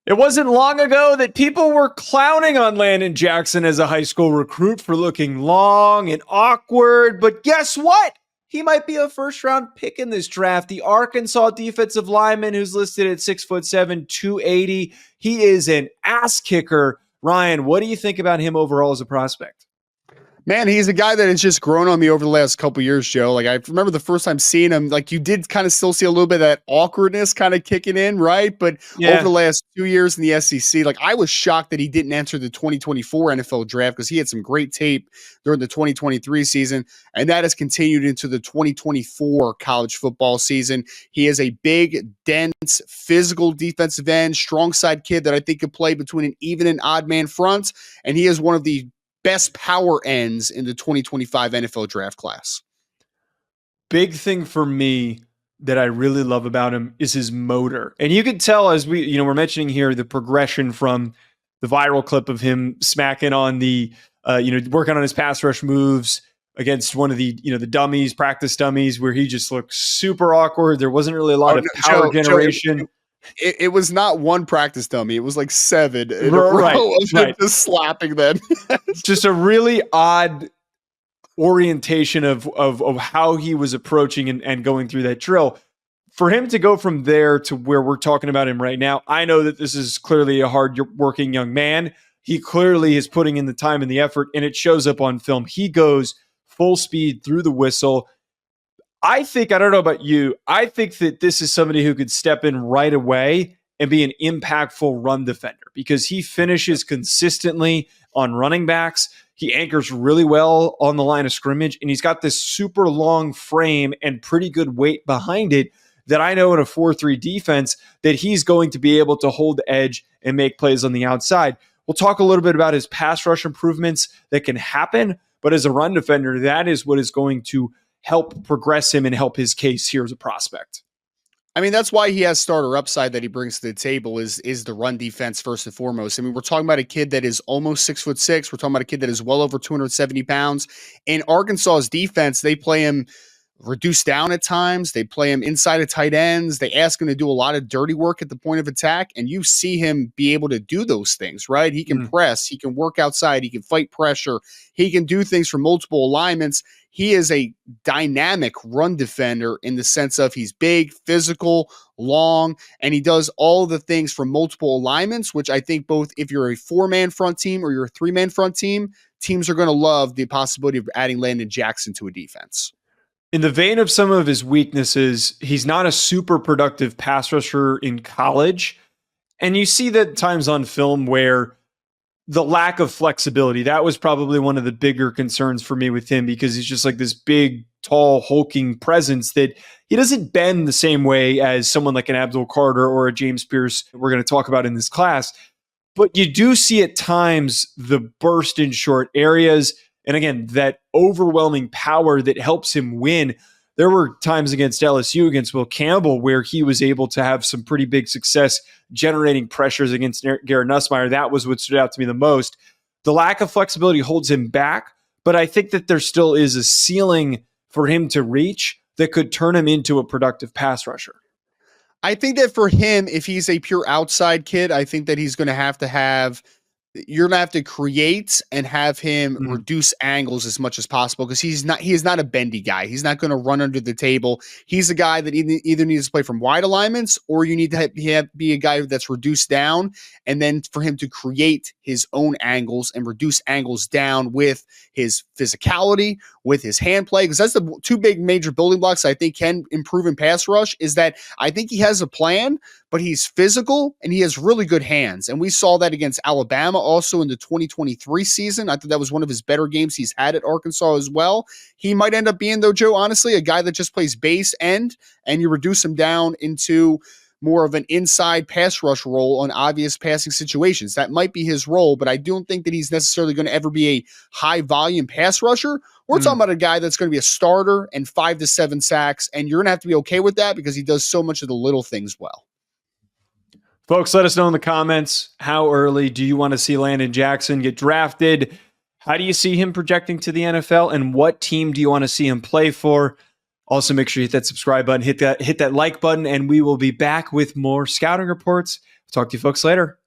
It wasn't long ago that people were clowning on Landon Jackson as a high school recruit for looking long and awkward, but guess what? He might be a first-round pick in this draft. The Arkansas defensive lineman who's listed at 6'7", 280. He is an ass kicker. Ryan, what do you think about him overall as a prospect? Man, he's a guy that has just grown on me over the last couple of years, Joe. Like, I remember the first time seeing him, like, you did kind of still see a little bit of that awkwardness kind of kicking in, right? But over the last 2 years in the SEC, like, I was shocked that he didn't enter the 2024 NFL draft because he had some great tape during the 2023 season, and that has continued into the 2024 college football season. He is a big, dense, physical defensive end, strong side kid that I think could play between an even and odd man front, and he is one of the best power ends in the 2025 NFL draft class. Big thing for me that I really love about him is his motor. And you can tell as we're mentioning here, the progression from the viral clip of him smacking on the, working on his pass rush moves against one of the, the dummies, practice dummies, where he just looked super awkward. There wasn't really a lot of power generation. It was not one practice dummy. It was like 7 in right, a row of him just slapping them. Just a really odd orientation of how he was approaching and going through that drill. For him to go from there to where we're talking about him right now, I know that this is clearly a hard-working young man. He clearly is putting in the time and the effort, and it shows up on film. He goes full speed through the whistle. I don't know about you, I think that this is somebody who could step in right away and be an impactful run defender because he finishes consistently on running backs. He anchors really well on the line of scrimmage, and he's got this super long frame and pretty good weight behind it that I know in a 4-3 defense that he's going to be able to hold the edge and make plays on the outside. We'll talk a little bit about his pass rush improvements that can happen, but as a run defender, that is what is going to help progress him and help his case here as a prospect. I mean, that's why he has starter upside that he brings to the table is the run defense first and foremost. I mean, we're talking about a kid that is almost 6'6". We're talking about a kid that is well over 270 pounds. In Arkansas's defense, they play him reduced down at times. They play him inside of tight ends. They ask him to do a lot of dirty work at the point of attack, and you see him be able to do those things, right? He can press, he can work outside, he can fight pressure, he can do things from multiple alignments. He is a dynamic run defender in the sense of he's big, physical, long, and he does all the things from multiple alignments, which I think both if you're a 4-man front team or you're a 3-man front team, teams are going to love the possibility of adding Landon Jackson to a defense. In the vein of some of his weaknesses, he's not a super productive pass rusher in college. And you see that times on film where the lack of flexibility, that was probably one of the bigger concerns for me with him because he's just like this big, tall, hulking presence that he doesn't bend the same way as someone like an Abdul Carter or a James Pierce we're going to talk about in this class. But you do see at times the burst in short areas. And again, that overwhelming power that helps him win. There were times against LSU, against Will Campbell, where he was able to have some pretty big success generating pressures against Garrett Nussmeier. That was what stood out to me the most. The lack of flexibility holds him back, but I think that there still is a ceiling for him to reach that could turn him into a productive pass rusher. I think that for him, if he's a pure outside kid, I think that he's going to have you're going to have to create and have him reduce angles as much as possible because he is not a bendy guy. He's not going to run under the table. He's a guy that either needs to play from wide alignments or you need to be a guy that's reduced down, and then for him to create his own angles and reduce angles down with his physicality, with his hand play, because that's the two big major building blocks I think can improve in pass rush is that I think he has a plan, but he's physical and he has really good hands. And we saw that against Alabama also in the 2023 season. I thought that was one of his better games he's had at Arkansas as well. He might end up being, though, Joe, honestly, a guy that just plays base end and you reduce him down into more of an inside pass rush role on obvious passing situations. That might be his role, but I don't think that he's necessarily going to ever be a high volume pass rusher. We're talking about a guy that's going to be a starter and 5 to 7 sacks, and you're going to have to be okay with that because he does so much of the little things well. Folks, let us know in the comments, how early do you want to see Landon Jackson get drafted? How do you see him projecting to the NFL? And what team do you want to see him play for? Also, make sure you hit that subscribe button, hit that like button, and we will be back with more scouting reports Talk to you folks later.